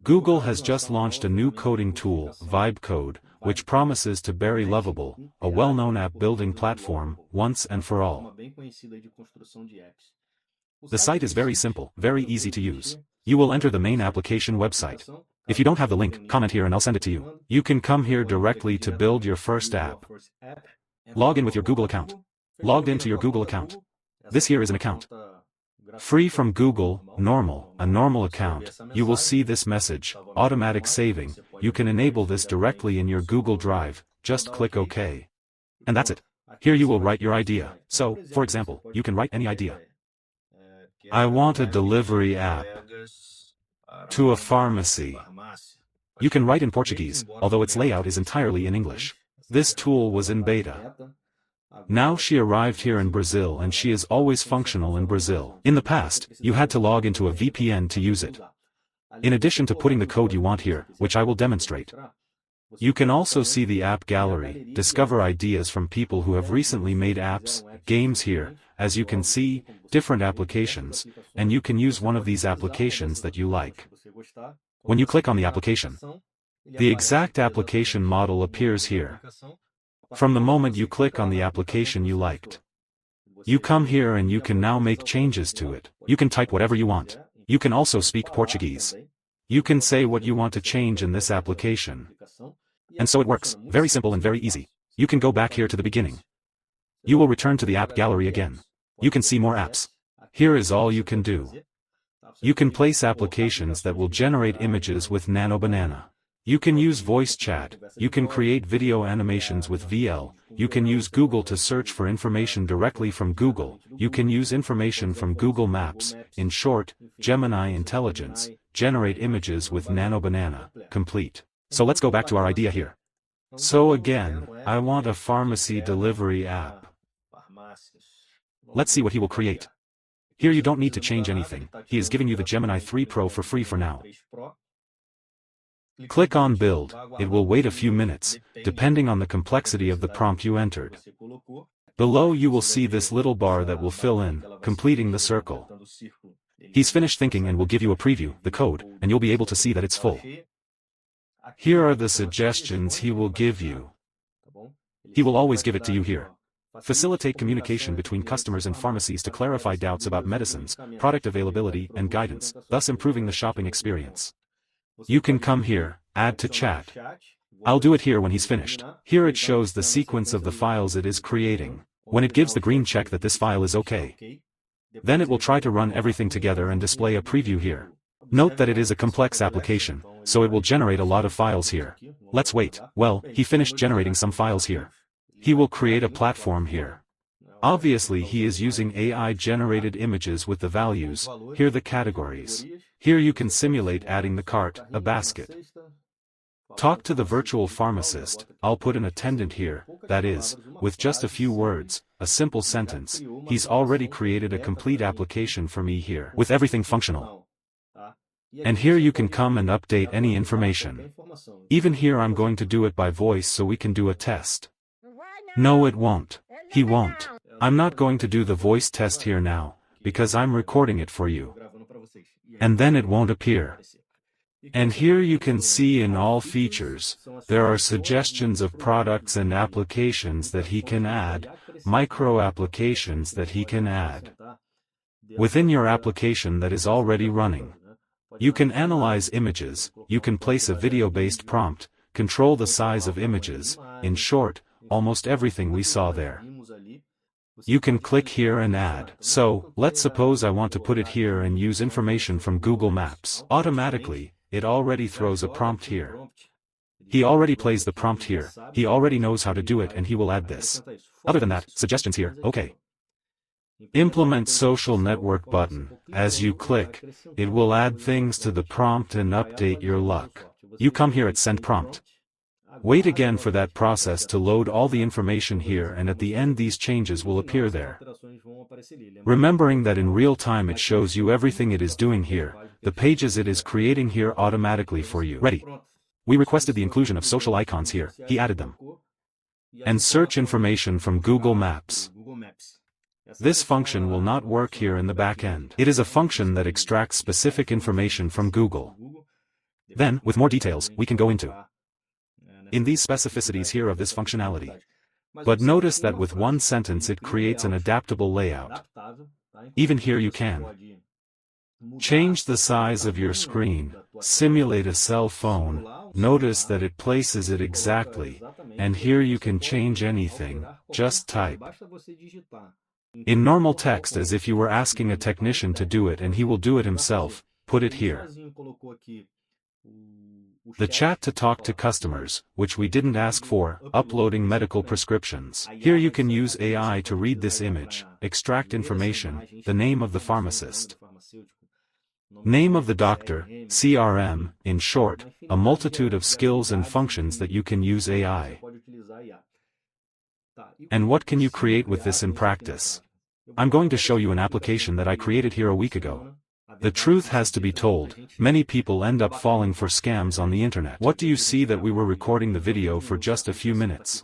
Google has just launched a new coding tool, Vibe Code, which promises to bury Lovable, a well-known app building platform, once and for all. The site is very simple, very easy to use. You will enter the main application website. If you don't have the link, comment here and I'll send it to you. You can come here directly to build your first app. Log in with your Google account. Logged into your Google account. This here is an account. Free from Google, a normal account. You will see this message, automatic saving. You can enable this directly in your Google Drive, just click OK. And that's it. Here you will write your idea. So, for example, you can write any idea. I want a delivery app to a pharmacy. You can write in Portuguese, although its layout is entirely in English. This tool was in beta. Now she arrived here in Brazil and she is always functional in Brazil. In the past, you had to log into a VPN to use it. In addition to putting the code you want here, which I will demonstrate. You can also see the app gallery, discover ideas from people who have recently made apps, games here, as you can see, different applications, and you can use one of these applications that you like. When you click on the application, the exact application model appears here. From the moment you click on the application you liked. You come here and you can now make changes to it. You can type whatever you want. You can also speak Portuguese. You can say what you want to change in this application. And so it works, very simple and very easy. You can go back here to the beginning. You will return to the app gallery again. You can see more apps. Here is all you can do. You can place applications that will generate images with Nano Banana. You can use voice chat, you can create video animations with VL, you can use Google to search for information directly from Google, you can use information from Google Maps, in short, Gemini Intelligence, generate images with Nano Banana, complete. So let's go back to our idea here. So again, I want a pharmacy delivery app. Let's see what he will create. Here you don't need to change anything, he is giving you the Gemini 3 Pro for free for now. Click on Build, it will wait a few minutes, depending on the complexity of the prompt you entered. Below you will see this little bar that will fill in, completing the circle. He's finished thinking and will give you a preview, the code, and you'll be able to see that it's full. Here are the suggestions he will give you. He will always give it to you here. Facilitate communication between customers and pharmacies to clarify doubts about medicines, product availability, and guidance, thus improving the shopping experience. You can come here, add to chat. I'll do it here when he's finished. Here it shows the sequence of the files it is creating. When it gives the green check that this file is okay. Then it will try to run everything together and display a preview here. Note that it is a complex application, so it will generate a lot of files here. Let's wait. Well, he finished generating some files here. He will create a platform here. Obviously he is using AI-generated images with the values, here the categories. Here you can simulate adding the cart, a basket. Talk to the virtual pharmacist, I'll put an attendant here, that is, with just a few words, a simple sentence, he's already created a complete application for me here, with everything functional. And here you can come and update any information. Even here I'm going to do it by voice so we can do a test. No, it won't. He won't. I'm not going to do the voice test here now, because I'm recording it for you. And then it won't appear. And here you can see in all features, there are suggestions of products and applications that he can add, micro applications that he can add. Within your application that is already running. You can analyze images, you can place a video-based prompt, control the size of images, in short, almost everything we saw there. You can click here and add. So, let's suppose I want to put it here and use information from Google Maps. Automatically, it already throws a prompt here. He already plays the prompt here, he already knows how to do it and he will add this. Other than that, suggestions here, okay. Implement social network button. As you click, it will add things to the prompt and update your luck. You come here at send prompt. Wait again for that process to load all the information here and at the end these changes will appear there. Remembering that in real time it shows you everything it is doing here, the pages it is creating here automatically for you. Ready. We requested the inclusion of social icons here, he added them. And search information from Google Maps. This function will not work here in the back end. It is a function that extracts specific information from Google. Then, with more details, we can go into in these specificities here of this functionality. But notice that with one sentence it creates an adaptable layout. Even here you can change the size of your screen, simulate a cell phone, notice that it places it exactly, and here you can change anything, just type in normal text as if you were asking a technician to do it and he will do it himself, put it here. The chat to talk to customers, which we didn't ask for, uploading medical prescriptions. Here you can use AI to read this image, extract information, the name of the pharmacist, name of the doctor, CRM, in short, a multitude of skills and functions that you can use AI. And what can you create with this in practice? I'm going to show you an application that I created here a week ago. The truth has to be told, many people end up falling for scams on the internet. What do you see that we were recording the video for just a few minutes?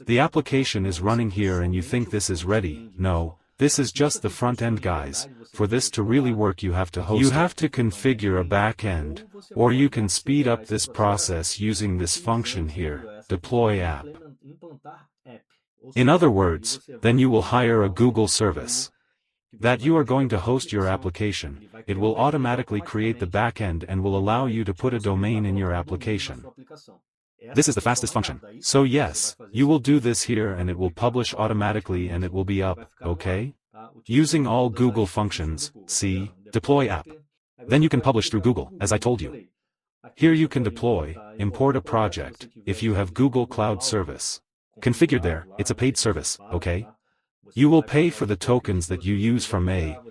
The application is running here and you think this is ready. No, this is just the front end, guys. For this to really work you have to host it. You have to configure a back end, or you can speed up this process using this function here, deploy app. In other words, then you will hire a Google service that you are going to host your application. It will automatically create the backend and will allow you to put a domain in your application. This is the fastest function. So yes, you will do this here and it will publish automatically and it will be up, okay? Using all Google functions, see, deploy app. Then you can publish through Google, as I told you. Here you can deploy, import a project, if you have Google Cloud Service configured there, it's a paid service, okay? You will pay for the tokens that you use from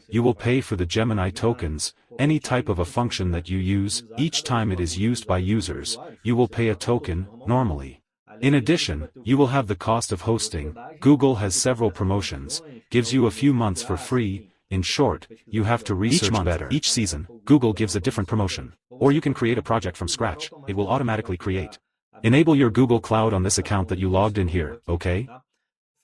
you will pay for the Gemini tokens, any type of a function that you use, each time it is used by users, you will pay a token, normally. In addition, you will have the cost of hosting. Google has several promotions, gives you a few months for free. In short, you have to research better. Each season, Google gives a different promotion. Or you can create a project from scratch, it will automatically create. Enable your Google Cloud on this account that you logged in here, okay?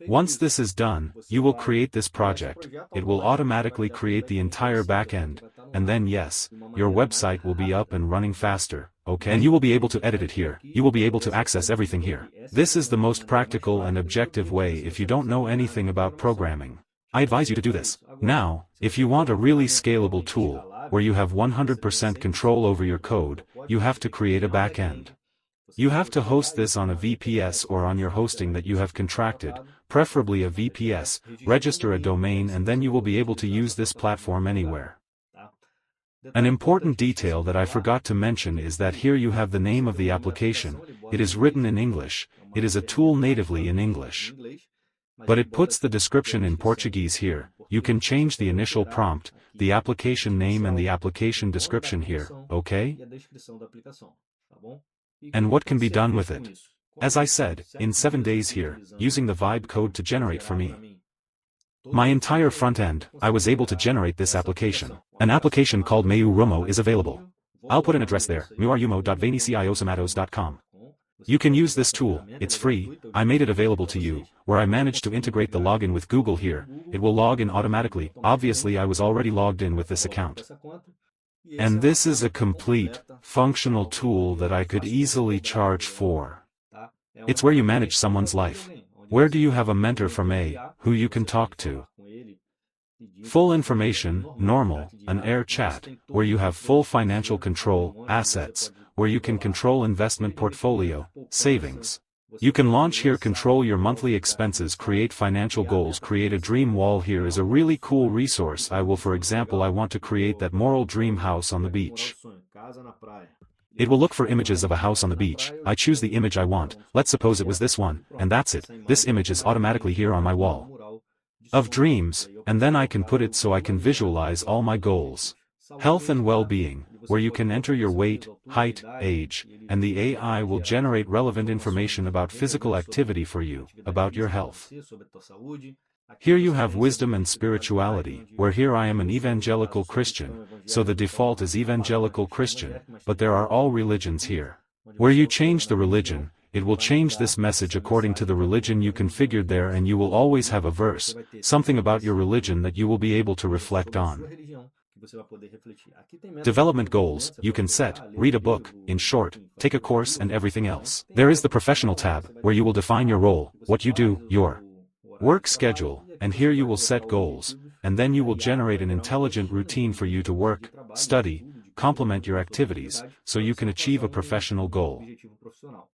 Once this is done, you will create this project, it will automatically create the entire backend, and then yes, your website will be up and running faster, okay? And you will be able to edit it here, you will be able to access everything here. This is the most practical and objective way if you don't know anything about programming. I advise you to do this. Now, if you want a really scalable tool, where you have 100% control over your code, you have to create a backend. You have to host this on a VPS or on your hosting that you have contracted, preferably a VPS, register a domain and then you will be able to use this platform anywhere. An important detail that I forgot to mention is that here you have the name of the application, it is written in English, it is a tool natively in English. But it puts the description in Portuguese here, you can change the initial prompt, the application name and the application description here, okay? And what can be done with it? As I said, in 7 days here, using the Vibe code to generate for me my entire front end, I was able to generate this application. An application called Meu Rumo is available. I'll put an address there, meurumo.veniciosamatos.com. You can use this tool, it's free, I made it available to you, where I managed to integrate the login with Google here, it will log in automatically, obviously I was already logged in with this account. And this is a complete, functional tool that I could easily charge for. It's where you manage someone's life. Where do you have a mentor from who you can talk to? Full information, normal, an air chat, where you have full financial control, assets, where you can control investment portfolio, savings. You can launch here, control your monthly expenses, create financial goals, create a dream wall. Here is a really cool resource. I want to create that moral dream house on the beach. It will look for images of a house on the beach, I choose the image I want, let's suppose it was this one, and that's it, this image is automatically here on my wall of dreams, and then I can put it so I can visualize all my goals. Health and well-being, where you can enter your weight, height, age, and the AI will generate relevant information about physical activity for you, about your health. Here you have wisdom and spirituality, where here I am an evangelical Christian, so the default is evangelical Christian, but there are all religions here. Where you change the religion, it will change this message according to the religion you configured there, and you will always have a verse, something about your religion that you will be able to reflect on. Development goals, you can set, read a book, in short, take a course and everything else. There is the professional tab, where you will define your role, what you do, your work schedule, and here you will set goals, and then you will generate an intelligent routine for you to work, study, complement your activities, so you can achieve a professional goal.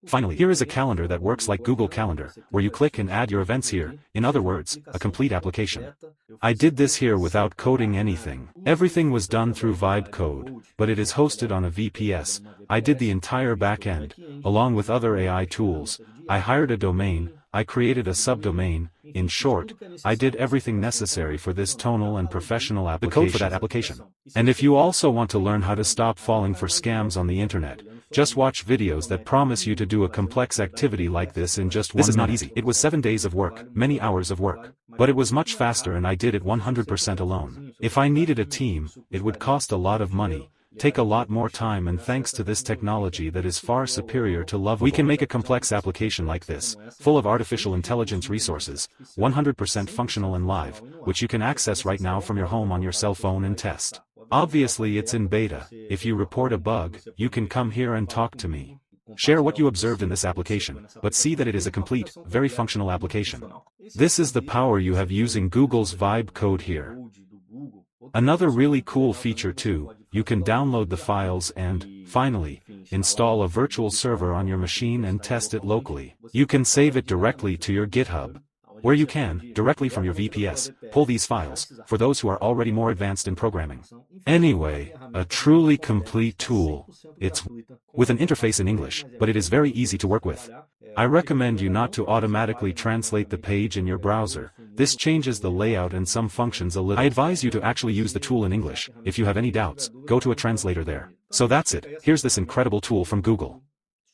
Finally, here is a calendar that works like Google Calendar, where you click and add your events here, in other words, a complete application. I did this here without coding anything. Everything was done through Vibe Code, but it is hosted on a VPS. I did the entire backend, along with other AI tools. I hired a domain, I created a subdomain. In short, I did everything necessary for this tonal and professional application. The code for that application. And if you also want to learn how to stop falling for scams on the internet, just watch videos that promise you to do a complex activity like this in just 1 minute. This is not easy. It was 7 days of work, many hours of work. But it was much faster and I did it 100% alone. If I needed a team, it would cost a lot of money, take a lot more time, and thanks to this technology that is far superior to Lovable, we can make a complex application like this, full of artificial intelligence resources, 100% functional and live, which you can access right now from your home on your cell phone and test. Obviously it's in beta. If you report a bug, you can come here and talk to me. Share what you observed in this application, but see that it is a complete, very functional application. This is the power you have using Google's Vibe Code here. Another really cool feature too, you can download the files and, finally, install a virtual server on your machine and test it locally. You can save it directly to your GitHub, where you can, directly from your VPS, pull these files, for those who are already more advanced in programming. Anyway, a truly complete tool. It's with an interface in English, but it is very easy to work with. I recommend you not to automatically translate the page in your browser. This changes the layout and some functions a little. I advise you to actually use the tool in English. If you have any doubts, go to a translator there. So that's it. Here's this incredible tool from Google.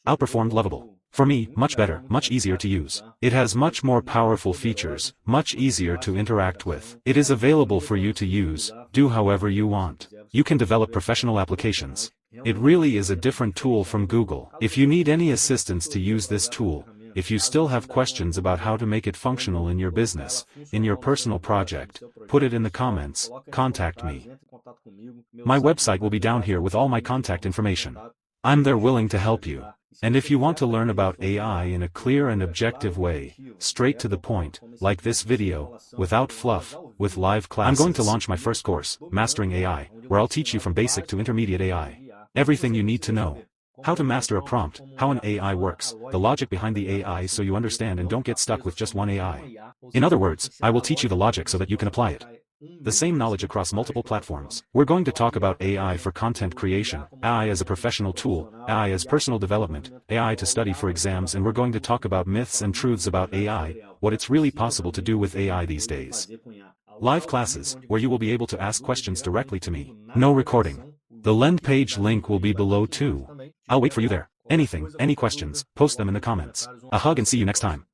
Outperformed Lovable. For me, much better, much easier to use. It has much more powerful features, much easier to interact with. It is available for you to use, do however you want. You can develop professional applications. It really is a different tool from Google. If you need any assistance to use this tool, if you still have questions about how to make it functional in your business, in your personal project, put it in the comments, contact me. My website will be down here with all my contact information. I'm there willing to help you. And if you want to learn about AI in a clear and objective way, straight to the point, like this video, without fluff, with live classes. I'm going to launch my first course, Mastering AI, where I'll teach you from basic to intermediate AI. Everything you need to know. How to master a prompt, how an AI works, the logic behind the AI so you understand and don't get stuck with just one AI. In other words, I will teach you the logic so that you can apply it. The same knowledge across multiple platforms. We're going to talk about AI for content creation, AI as a professional tool, AI as personal development, AI to study for exams, and we're going to talk about myths and truths about AI, what it's really possible to do with AI these days. Live classes, where you will be able to ask questions directly to me. No recording. The Lend page link will be below too. I'll wait for you there. Anything, any questions, post them in the comments. A hug and see you next time.